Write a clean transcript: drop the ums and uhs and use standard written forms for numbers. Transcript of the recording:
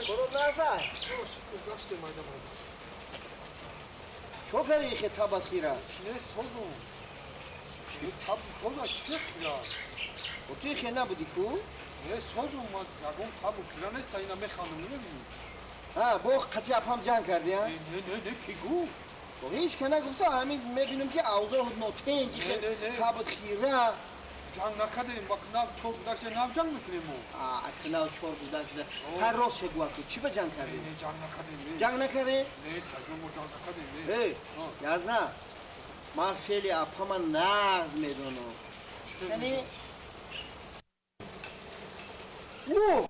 برو نزد گشته مایده مایده چو کاری که تابت خیره چینه سازم تاب سازم چینه خیره و توی خیره نبودی کو؟ نه سازم ما یکم تابو خیره نیست اینا میخوانم نمیبینی ها با قطعی اپام جنگ کردی ها؟ نه پیگو با هیچ که نگفته همین میبینم که اوضاع نوتنگی که تابت خیره جنگ نکردیم وقت ناو چور بودشته ناو جنگ میکنیم اکناو چور بودشته هر روز چه گوه چی به جنگ کردی؟ نه جنگ نکردیم جنگ نکردی؟ نه سرجون ما جنگ نکردیم ای یزنه من فعلی اپام نغز میدونم یعنی اوه